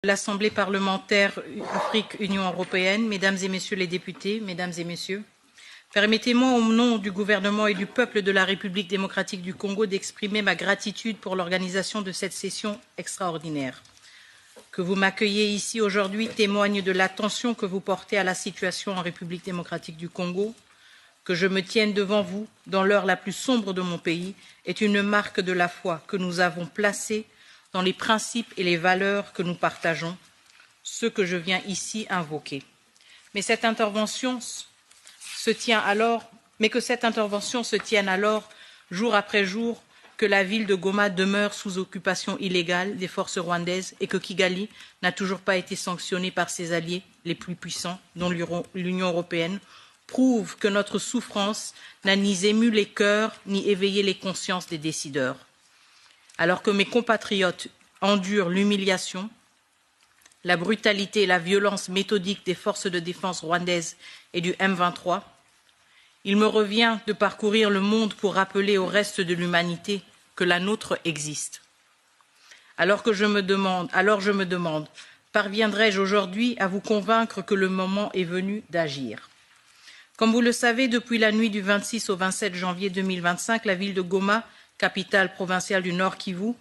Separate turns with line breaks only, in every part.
L'Assemblée parlementaire Afrique-Union européenne, Mesdames et Messieurs les députés, Mesdames et Messieurs, permettez-moi au nom du gouvernement et du peuple de la République démocratique du Congo d'exprimer ma gratitude pour l'organisation de cette session extraordinaire. Que vous m'accueillez ici aujourd'hui témoigne de l'attention que vous portez à la situation en République démocratique du Congo. Que je me tienne devant vous dans l'heure la plus sombre de mon pays est une marque de la foi que nous avons placée dans les principes et les valeurs que nous partageons, ceux que je viens ici invoquer. Mais que cette intervention se tienne alors, jour après jour, que la ville de Goma demeure sous occupation illégale des forces rwandaises et que Kigali n'a toujours pas été sanctionnée par ses alliés les plus puissants, dont l'Union européenne, prouve que notre souffrance n'a ni ému les cœurs ni éveillé les consciences des décideurs. Alors que mes compatriotes endurent l'humiliation, la brutalité et la violence méthodique des forces de défense rwandaises et du M23, il me revient de parcourir le monde pour rappeler au reste de l'humanité que la nôtre existe. Alors je me demande, parviendrai-je aujourd'hui à vous convaincre que le moment est venu d'agir? Comme vous le savez, depuis la nuit du 26 au 27 janvier 2025, la ville de Goma, capitale provinciale du Nord Kivu,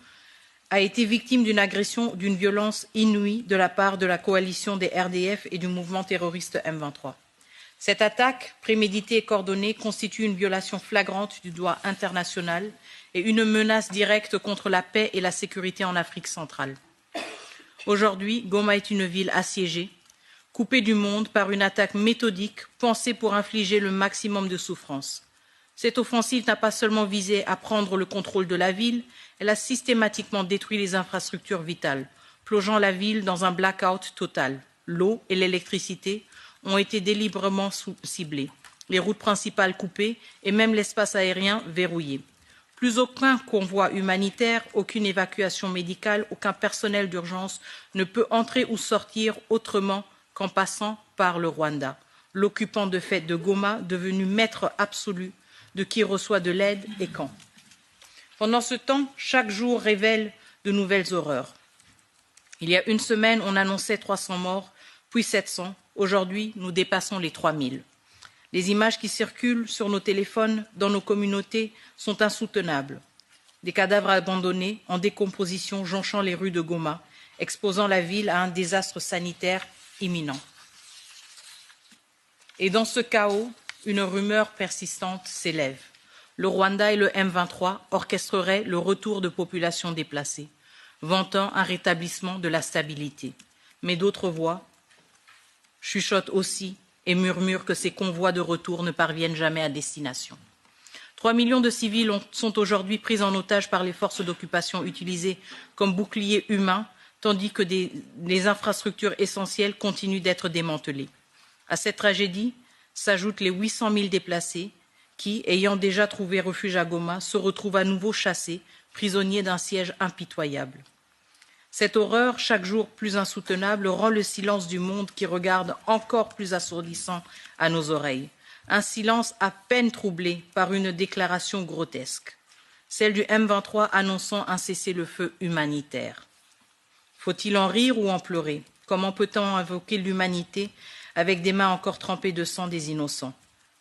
a été victime d'une agression d'une violence inouïe de la part de la coalition des RDF et du mouvement terroriste M23. Cette attaque, préméditée et coordonnée, constitue une violation flagrante du droit international et une menace directe contre la paix et la sécurité en Afrique centrale. Aujourd'hui, Goma est une ville assiégée, coupée du monde par une attaque méthodique pensée pour infliger le maximum de souffrance. Cette offensive n'a pas seulement visé à prendre le contrôle de la ville, elle a systématiquement détruit les infrastructures vitales, plongeant la ville dans un blackout total. L'eau et l'électricité ont été délibérément ciblées, les routes principales coupées et même l'espace aérien verrouillé. Plus aucun convoi humanitaire, aucune évacuation médicale, aucun personnel d'urgence ne peut entrer ou sortir autrement qu'en passant par le Rwanda, l'occupant de fait de Goma, devenu maître absolu de qui reçoit de l'aide et quand. Pendant ce temps, chaque jour révèle de nouvelles horreurs. Il y a une semaine, on annonçait 300 morts, puis 700. Aujourd'hui, nous dépassons les 3000. Les images qui circulent sur nos téléphones, dans nos communautés, sont insoutenables. Des cadavres abandonnés, en décomposition, jonchant les rues de Goma, exposant la ville à un désastre sanitaire imminent. Et dans ce chaos, une rumeur persistante s'élève. Le Rwanda et le M23 orchestreraient le retour de populations déplacées, vantant un rétablissement de la stabilité. Mais d'autres voix chuchotent aussi et murmurent que ces convois de retour ne parviennent jamais à destination. 3 millions de civils sont aujourd'hui pris en otage par les forces d'occupation utilisées comme boucliers humains, tandis que les infrastructures essentielles continuent d'être démantelées. À cette tragédie s'ajoutent les 800 000 déplacés qui, ayant déjà trouvé refuge à Goma, se retrouvent à nouveau chassés, prisonniers d'un siège impitoyable. Cette horreur, chaque jour plus insoutenable, rend le silence du monde qui regarde encore plus assourdissant à nos oreilles. Un silence à peine troublé par une déclaration grotesque, celle du M23 annonçant un cessez-le-feu humanitaire. Faut-il en rire ou en pleurer? Comment peut-on invoquer l'humanité avec des mains encore trempées de sang des innocents?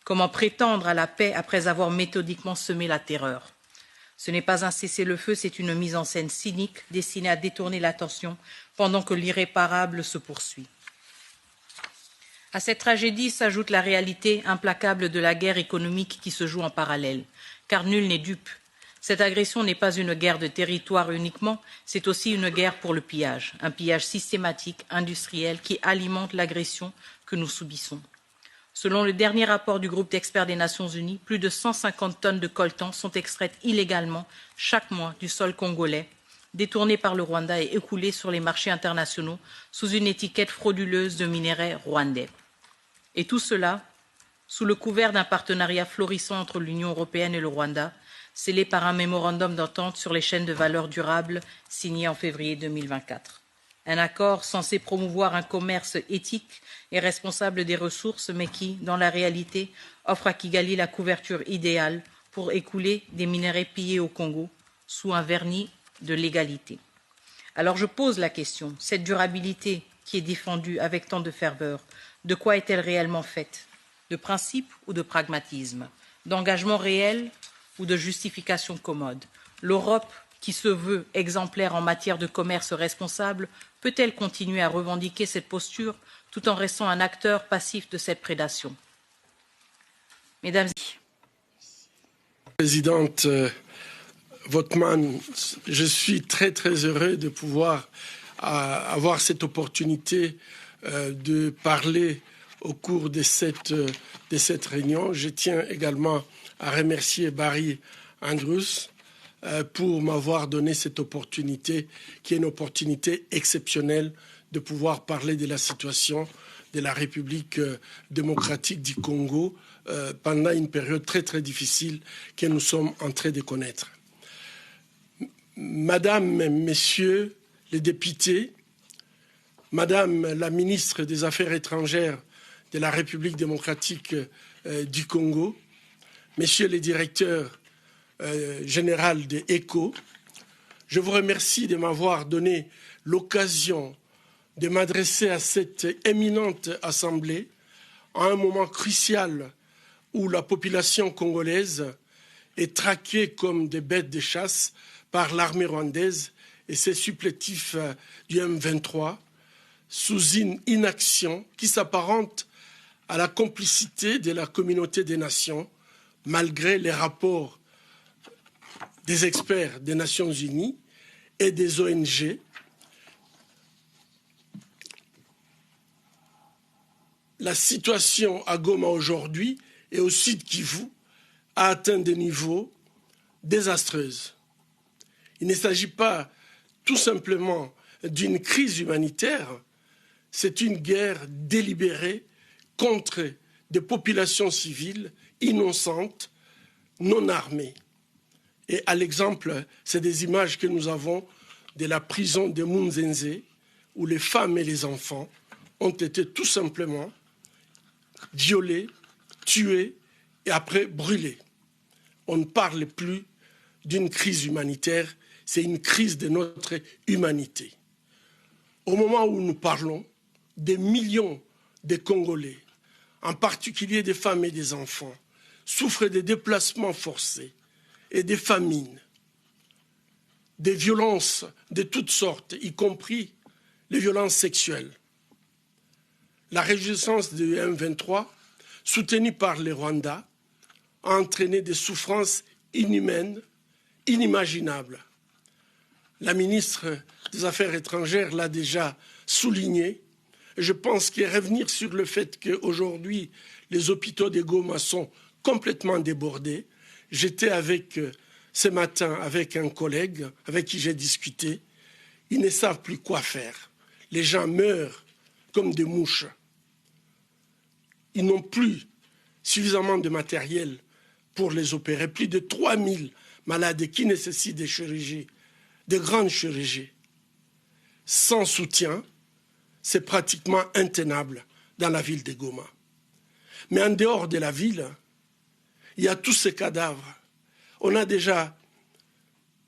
Comment prétendre à la paix après avoir méthodiquement semé la terreur? Ce n'est pas un cessez-le-feu, c'est une mise en scène cynique destinée à détourner l'attention pendant que l'irréparable se poursuit. À cette tragédie s'ajoute la réalité implacable de la guerre économique qui se joue en parallèle, car nul n'est dupe. Cette agression n'est pas une guerre de territoire uniquement, c'est aussi une guerre pour le pillage, un pillage systématique, industriel, qui alimente l'agression que nous subissons. Selon le dernier rapport du groupe d'experts des Nations Unies, plus de 150 tonnes de coltan sont extraites illégalement chaque mois du sol congolais, détournées par le Rwanda et écoulées sur les marchés internationaux sous une étiquette frauduleuse de minerais rwandais. Et tout cela sous le couvert d'un partenariat florissant entre l'Union européenne et le Rwanda, scellé par un mémorandum d'entente sur les chaînes de valeur durables signé en février 2024. Un accord censé promouvoir un commerce éthique et responsable des ressources, mais qui, dans la réalité, offre à Kigali la couverture idéale pour écouler des minerais pillés au Congo sous un vernis de légalité. Alors je pose la question, cette durabilité qui est défendue avec tant de ferveur, de quoi est-elle réellement faite? De principe ou de pragmatisme? D'engagement réel ou de justification commode? L'Europe, qui se veut exemplaire en matière de commerce responsable, peut-elle continuer à revendiquer cette posture tout en restant un acteur passif de cette prédation? Mesdames
Présidente Votman, je suis très heureux de pouvoir avoir cette opportunité de parler au cours de cette réunion. Je tiens également à remercier Barry Andrews pour m'avoir donné cette opportunité, qui est une opportunité exceptionnelle de pouvoir parler de la situation de la République démocratique du Congo pendant une période très difficile que nous sommes en train de connaître. Madame, Messieurs les députés, Madame la ministre des Affaires étrangères de la République démocratique du Congo, Messieurs les directeurs généraux de ECHO, je vous remercie de m'avoir donné l'occasion de m'adresser à cette éminente assemblée à un moment crucial où la population congolaise est traquée comme des bêtes de chasse par l'armée rwandaise et ses supplétifs du M23 sous une inaction qui s'apparente à la complicité de la communauté des nations malgré les rapports des experts des Nations Unies et des ONG. La situation à Goma aujourd'hui et au Sud Kivu a atteint des niveaux désastreux. Il ne s'agit pas tout simplement d'une crise humanitaire, c'est une guerre délibérée contre des populations civiles innocentes, non armées. Et à l'exemple, c'est des images que nous avons de la prison de Munzenze, où les femmes et les enfants ont été tout simplement violés, tués et après brûlés. On ne parle plus d'une crise humanitaire, c'est une crise de notre humanité. Au moment où nous parlons, des millions de Congolais, en particulier des femmes et des enfants, souffrent des déplacements forcés et des famines, des violences de toutes sortes, y compris les violences sexuelles. La résistance du M23, soutenue par les Rwandais, a entraîné des souffrances inhumaines, inimaginables. La ministre des Affaires étrangères l'a déjà souligné. Et je pense que revenir sur le fait qu'aujourd'hui, les hôpitaux de Goma sont complètement débordés. J'étais ce matin avec un collègue avec qui j'ai discuté. Ils ne savent plus quoi faire. Les gens meurent comme des mouches. Ils n'ont plus suffisamment de matériel pour les opérer. Plus de 3000 malades qui nécessitent des chirurgies, de grandes chirurgies. Sans soutien, c'est pratiquement intenable dans la ville de Goma. Mais en dehors de la ville, il y a tous ces cadavres. On a déjà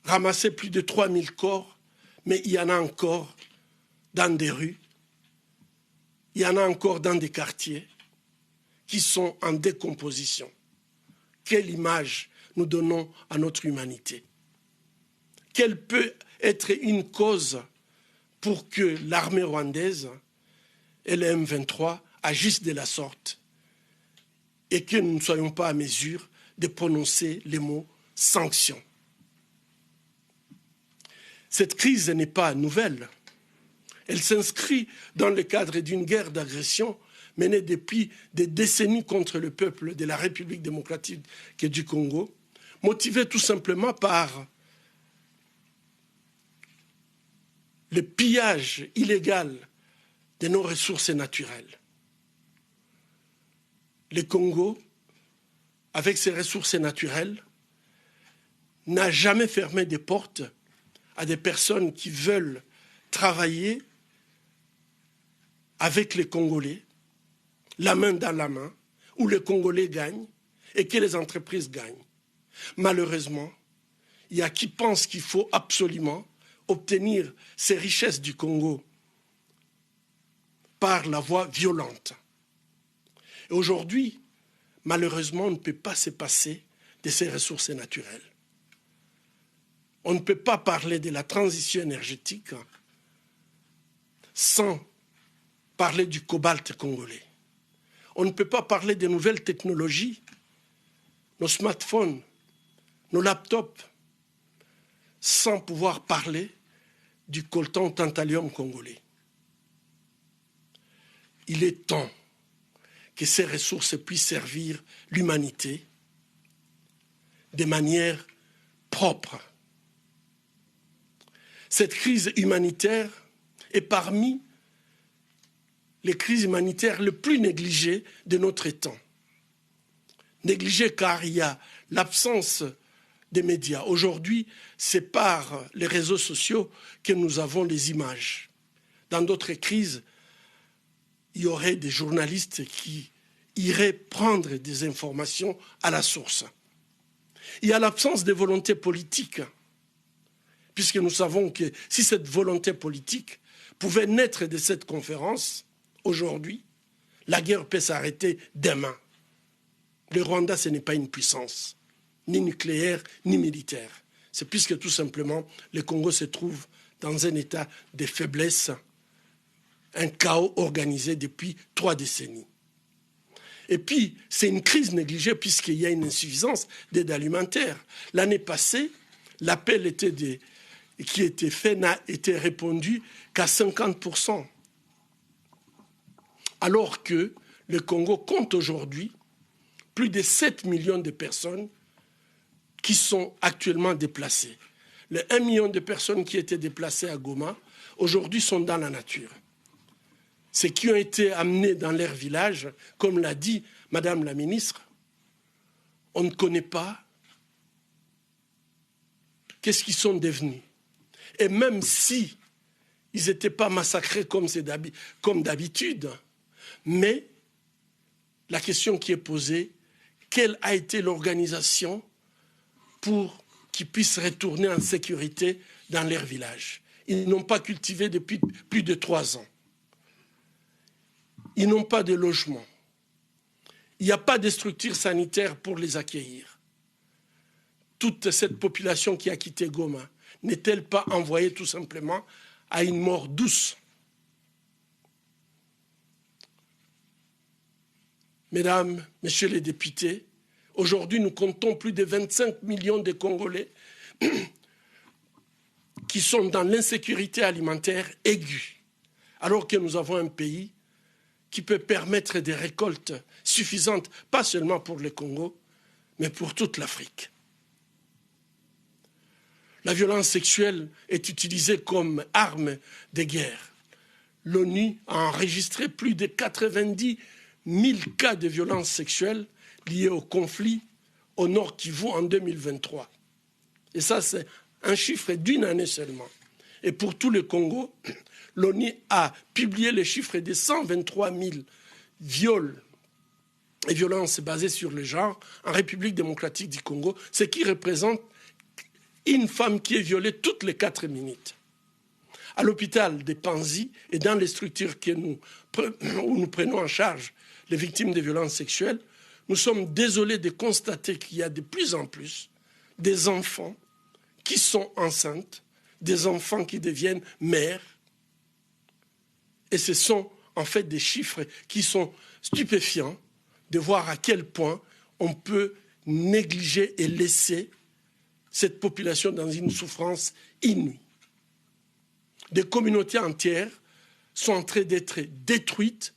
ramassé plus de 3000 corps, mais il y en a encore dans des rues, il y en a encore dans des quartiers qui sont en décomposition. Quelle image nous donnons à notre humanité? Quelle peut être une cause pour que l'armée rwandaise et le M23 agissent de la sorte et que nous ne soyons pas à mesure de prononcer les mots « sanctions ». Cette crise n'est pas nouvelle. Elle s'inscrit dans le cadre d'une guerre d'agression menée depuis des décennies contre le peuple de la République démocratique du Congo, motivée tout simplement par le pillage illégal de nos ressources naturelles. Le Congo, avec ses ressources naturelles, n'a jamais fermé des portes à des personnes qui veulent travailler avec les Congolais, la main dans la main, où les Congolais gagnent et que les entreprises gagnent. Malheureusement, il y a qui pensent qu'il faut absolument obtenir ces richesses du Congo par la voie violente. Et aujourd'hui, malheureusement, on ne peut pas se passer de ces ressources naturelles. On ne peut pas parler de la transition énergétique sans parler du cobalt congolais. On ne peut pas parler des nouvelles technologies, nos smartphones, nos laptops, sans pouvoir parler du coltan tantalum congolais. Il est temps que ces ressources puissent servir l'humanité de manière propre. Cette crise humanitaire est parmi les crises humanitaires les plus négligées de notre temps. Négligées car il y a l'absence des médias. Aujourd'hui, c'est par les réseaux sociaux que nous avons les images. Dans d'autres crises, il y aurait des journalistes qui iraient prendre des informations à la source. Il y a l'absence de volonté politique, puisque nous savons que si cette volonté politique pouvait naître de cette conférence, aujourd'hui, la guerre peut s'arrêter demain. Le Rwanda, ce n'est pas une puissance, ni nucléaire, ni militaire. C'est puisque tout simplement, le Congo se trouve dans un état de faiblesse, un chaos organisé depuis 3 décennies. Et puis, c'est une crise négligée puisqu'il y a une insuffisance d'aide alimentaire. L'année passée, l'appel qui était fait n'a été répondu qu'à 50%. Alors que le Congo compte aujourd'hui plus de 7 millions de personnes qui sont actuellement déplacées. Les 1 million de personnes qui étaient déplacées à Goma, aujourd'hui sont dans la nature. Ceux qui ont été amenés dans leur village, comme l'a dit Madame la ministre, on ne connaît pas qu'est-ce qu'ils sont devenus. Et même si ils n'étaient pas massacrés comme d'habitude, mais la question qui est posée, quelle a été l'organisation pour qu'ils puissent retourner en sécurité dans leur village? Ils n'ont pas cultivé depuis plus de 3 ans. Ils n'ont pas de logement. Il n'y a pas de structure sanitaire pour les accueillir. Toute cette population qui a quitté Goma n'est-elle pas envoyée tout simplement à une mort douce? Mesdames, Messieurs les députés, aujourd'hui nous comptons plus de 25 millions de Congolais qui sont dans l'insécurité alimentaire aiguë, alors que nous avons un pays qui peut permettre des récoltes suffisantes, pas seulement pour le Congo, mais pour toute l'Afrique. La violence sexuelle est utilisée comme arme de guerre. L'ONU a enregistré plus de 90 000 cas de violences sexuelles liés au conflit au Nord Kivu en 2023. Et ça, c'est un chiffre d'une année seulement. Et pour tout le Congo, l'ONU a publié les chiffres de 123 000 viols et violences basées sur le genre en République démocratique du Congo, ce qui représente une femme qui est violée toutes les 4 minutes. À l'hôpital de Panzi et dans les structures où nous prenons en charge les victimes de violences sexuelles, nous sommes désolés de constater qu'il y a de plus en plus des enfants qui sont enceintes, des enfants qui deviennent mères. Et ce sont en fait des chiffres qui sont stupéfiants de voir à quel point on peut négliger et laisser cette population dans une souffrance inouïe. Des communautés entières sont en train d'être détruites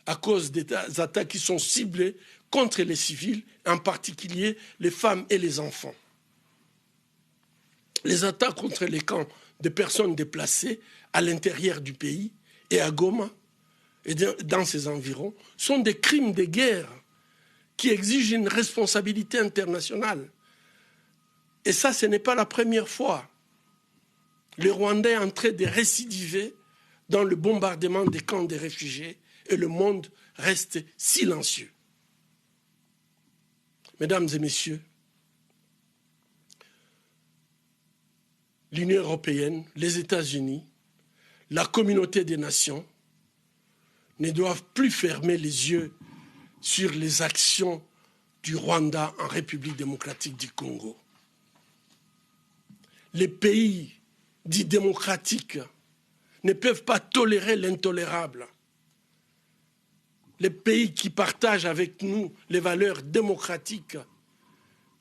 à cause des attaques qui sont ciblées contre les civils, en particulier les femmes et les enfants. Les attaques contre les camps de personnes déplacées à l'intérieur du pays et à Goma et dans ses environs sont des crimes de guerre qui exigent une responsabilité internationale. Et ça, ce n'est pas la première fois. Le Rwanda est en train de récidiver dans le bombardement des camps des réfugiés et le monde reste silencieux. Mesdames et messieurs, l'Union européenne, les États-Unis, la communauté des nations ne doivent plus fermer les yeux sur les actions du Rwanda en République démocratique du Congo. Les pays dits démocratiques ne peuvent pas tolérer l'intolérable. Les pays qui partagent avec nous les valeurs démocratiques,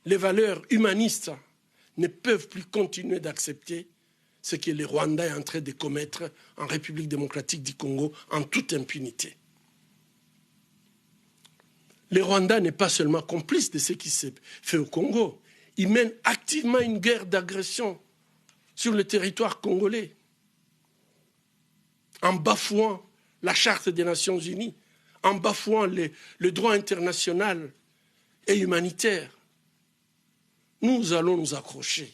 les valeurs humanistes, ne peuvent plus continuer d'accepter ce que le Rwanda est en train de commettre en République démocratique du Congo en toute impunité. Le Rwanda n'est pas seulement complice de ce qui s'est fait au Congo, il mène activement une guerre d'agression sur le territoire congolais, en bafouant la Charte des Nations Unies, en bafouant le droit international et humanitaire. Nous allons nous accrocher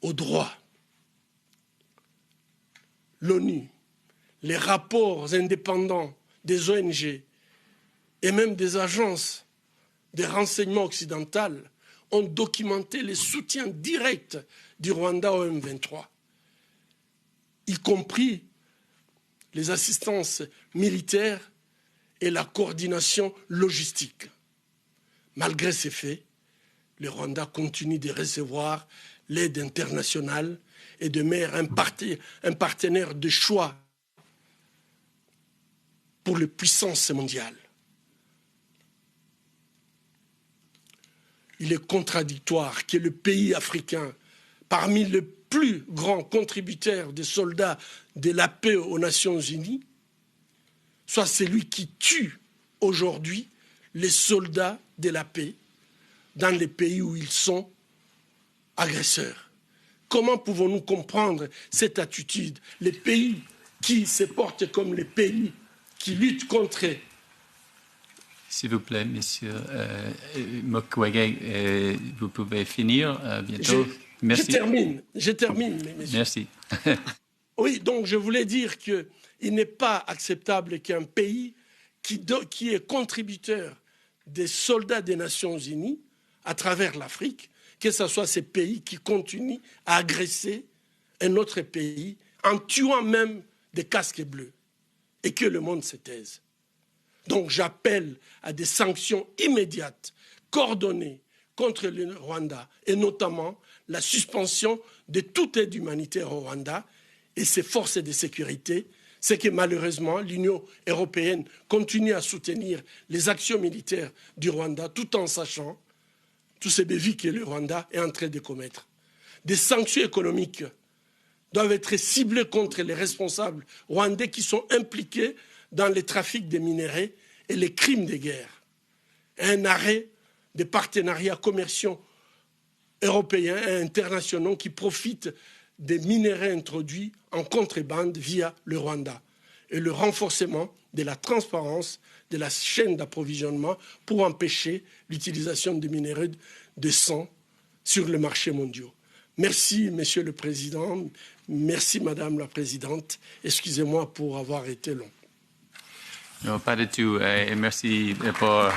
au droit. L'ONU, les rapports indépendants des ONG et même des agences de renseignement occidentales ont documenté les soutiens directs du Rwanda au M23, y compris les assistances militaires et la coordination logistique. Malgré ces faits, le Rwanda continue de recevoir l'aide internationale et demeure un partenaire de choix pour les puissances mondiales. Il est contradictoire que le pays africain, parmi les plus grands contributeurs des soldats de la paix aux Nations Unies, soit celui qui tue aujourd'hui les soldats de la paix dans les pays où ils sont agresseurs. Comment pouvons-nous comprendre cette attitude? Les pays qui se portent comme les pays qui luttent contre...
S'il vous plaît, monsieur Mukwege, vous pouvez finir bientôt. Merci.
Je termine, messieurs.
Merci.
Oui, donc je voulais dire qu'il n'est pas acceptable qu'un pays qui est contributeur des soldats des Nations Unies à travers l'Afrique, que ce soit ces pays qui continuent à agresser un autre pays en tuant même des casques bleus et que le monde se taise. Donc j'appelle à des sanctions immédiates, coordonnées contre le Rwanda et notamment la suspension de toute aide humanitaire au Rwanda et ses forces de sécurité. C'est que malheureusement l'Union européenne continue à soutenir les actions militaires du Rwanda tout en sachant tous ces bévis que le Rwanda est en train de commettre. Des sanctions économiques doivent être ciblées contre les responsables rwandais qui sont impliqués dans les trafics de minerais et les crimes de guerre. Un arrêt des partenariats commerciaux européens et internationaux qui profitent des minerais introduits en contrebande via le Rwanda et le renforcement de la transparence de la chaîne d'approvisionnement pour empêcher l'utilisation de minerais de sang sur le marché mondial. Merci, Monsieur le Président. Merci, Madame la Présidente. Excusez-moi pour avoir été long.
Non, pas du tout. Et merci pour...